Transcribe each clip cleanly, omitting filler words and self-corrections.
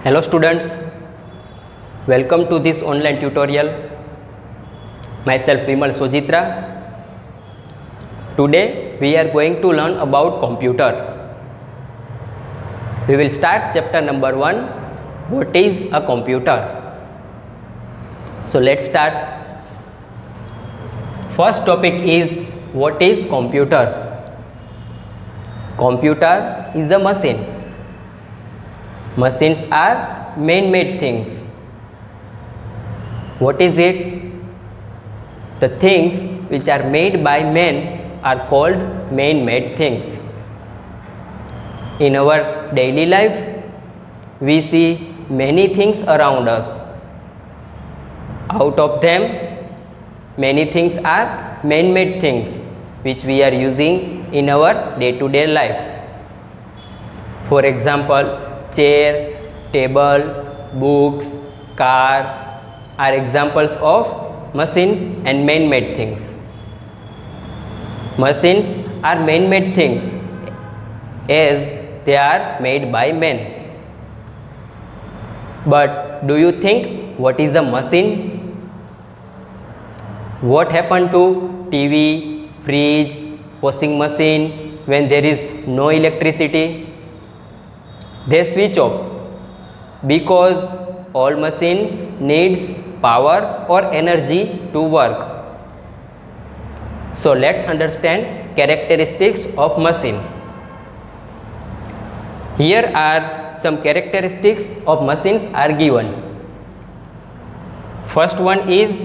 Hello students, welcome to this online tutorial. Myself Vimal Sojitra. Today we are going to learn about computer. We will start chapter number 1, what is a computer. So let's start. First topic is what is computer. Computer is a machine. Machines are man-made things. What is it? The things which are made by men are called man-made things. In our daily life, we see many things around us. Out of them, many things are man-made things which we are using in our day-to-day life. For example, chair, table, books, car are examples of machines and man-made things. Machines are man-made things as they are made by men. But do you think what is a machine? What happened to TV, fridge, washing machine when there is no electricity? They switch off because all machine needs power or energy to work. So let's understand characteristics of machine. Here are some characteristics of machines are given. First one is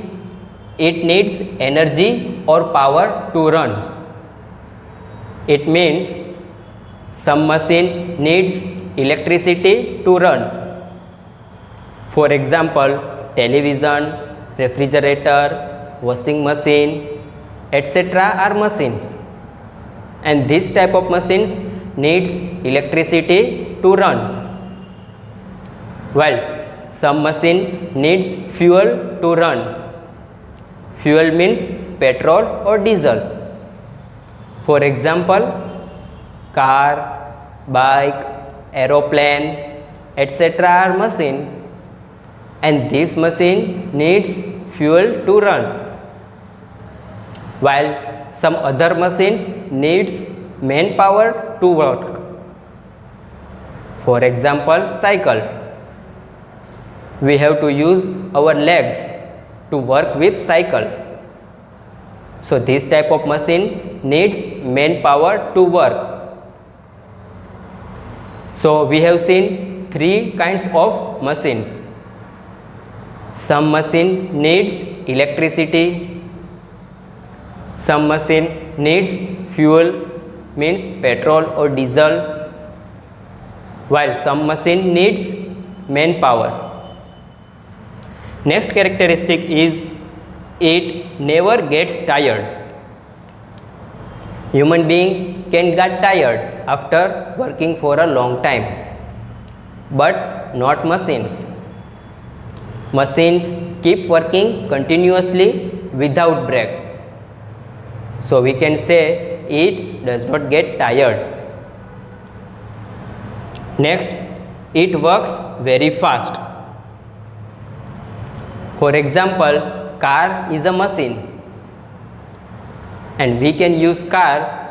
it needs energy or power to run. It means some machine needs electricity to run. For example, television, refrigerator, washing machine, etc. are machines, and this type of machines needs electricity to run, while some machine needs fuel to run. Fuel means petrol or diesel. For example, car, bike, aeroplane, etc. are machines, and this machine needs fuel to run, while some other machines needs manpower to work. For example, cycle. We have to use our legs to work with cycle. So this type of machine needs manpower to work. So we have seen three kinds of machines. Some machine needs electricity, some machine needs fuel means petrol or diesel, while some machine needs manpower. Next characteristic is it never gets tired. Human being can get tired after working for a long time, but not machines. Machines keep working continuously without break. So we can say it does not get tired. Next, it works very fast. For example, car is a machine, and we can use car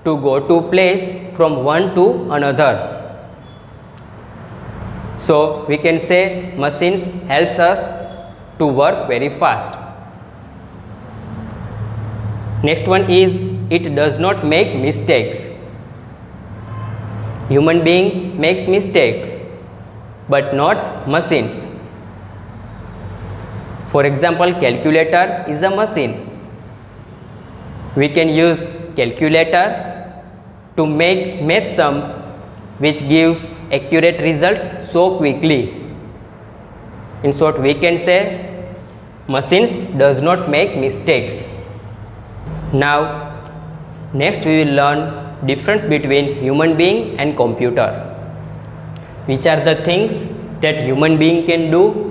to go to place from one to another. So we can say machines helps us to work very fast. Next one is it does not make mistakes. Human being makes mistakes, but not machines. For example, calculator is a machine. We can use calculator to make math sum which gives accurate result so quickly. In short, we can say machines does not make mistakes. Now, next we will learn difference between human being and computer. Which are the things that human being can do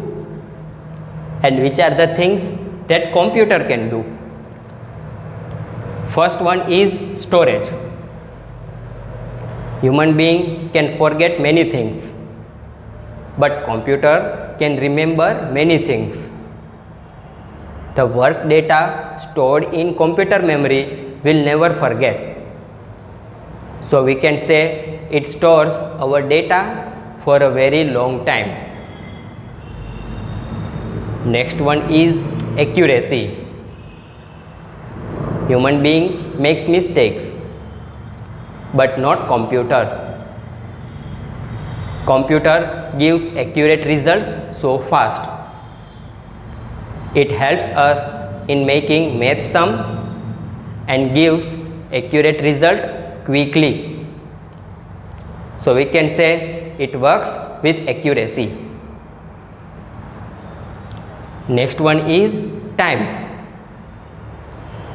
and which are the things that computer can do. First one is storage. Human being can forget many things, but computer can remember many things. The work data stored in computer memory will never forget. So we can say it stores our data for a very long time. Next one is accuracy. Human being makes mistakes, but not computer. Computer gives accurate results so fast. It helps us in making math sum and gives accurate result quickly. So we can say it works with accuracy. Next one is time.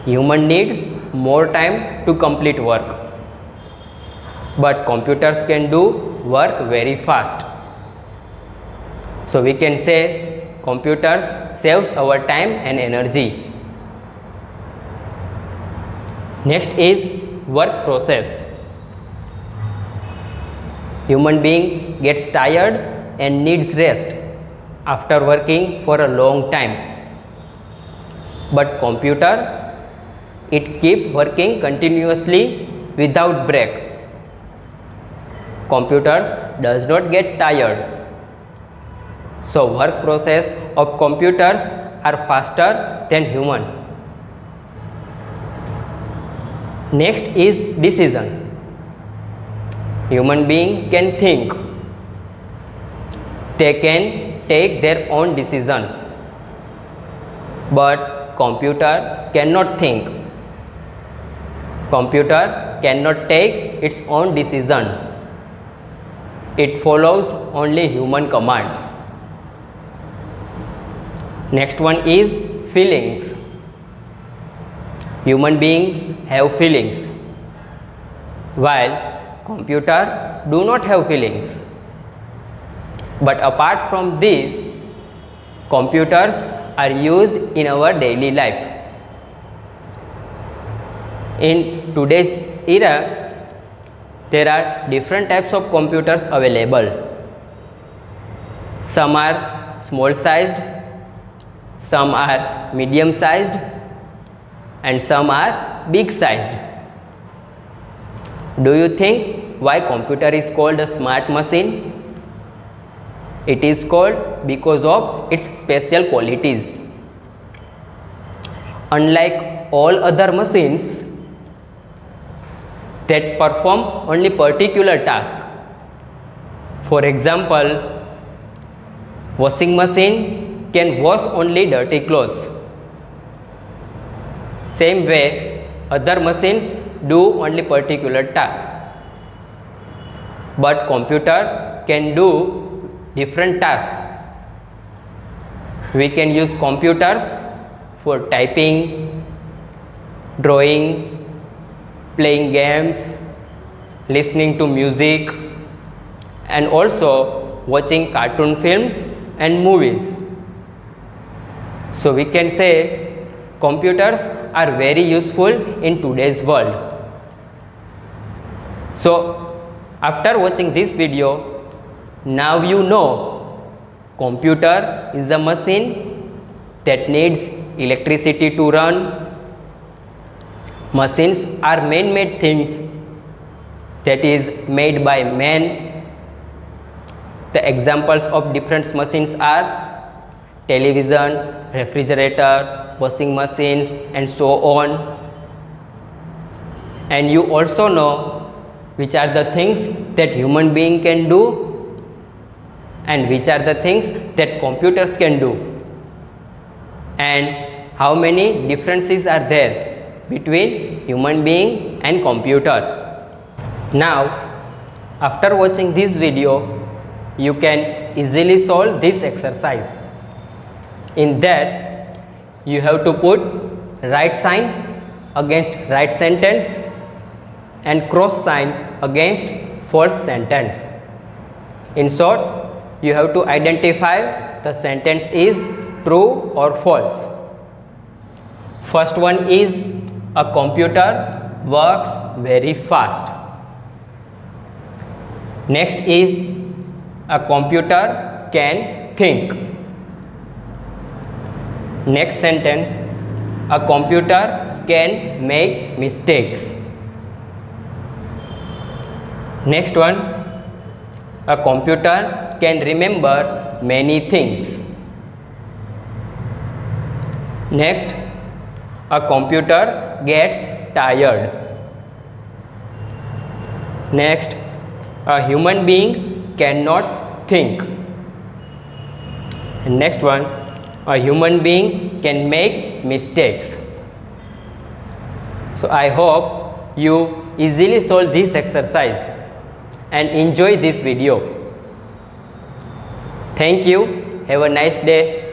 Human needs more time to complete work, but computers can do work very fast. So we can say computers saves our time and energy. Next is work process. Human being gets tired and needs rest after working for a long time, but computer, it keep working continuously without break. Computers does not get tired. So work process of computers are faster than human. Next is decision. Human being can think. They can take their own decisions. But computer cannot think. Computer cannot take its own decision. It follows only human commands. Next one is feelings. Human beings have feelings, while computer do not have feelings. But apart from this, computers are used in our daily life. In today's era, there are different types of computers available. Some are small sized, some are medium sized, and some are big sized. Do you think why computer is called a smart machine? It is called because of its special qualities. Unlike all other machines that perform only particular task. For example, washing machine can wash only dirty clothes. Same way, other machines do only particular task. But computer can do different tasks. We can use computers for typing, drawing, playing games, listening to music, and also watching cartoon films and movies. So we can say computers are very useful in today's world. So after watching this video, now you know computer is a machine that needs electricity to run. Machines are man-made things that is made by man. The examples of different machines are television, refrigerator, washing machines, and so on. And you also know which are the things that human being can do and which are the things that computers can do, and how many differences are there between human being and computer. Now, after watching this video, you can easily solve this exercise. In that, you have to put right sign against right sentence and cross sign against false sentence. In short, you have to identify the sentence is true or false. First one is a computer works very fast. Next is a computer can think. Next sentence, a computer can make mistakes. Next one, a computer can remember many things. Next, a computer gets tired. Next, a human being cannot think. And next one, a human being can make mistakes. So I hope you easily solve this exercise and enjoy this video. Thank you. Have a nice day.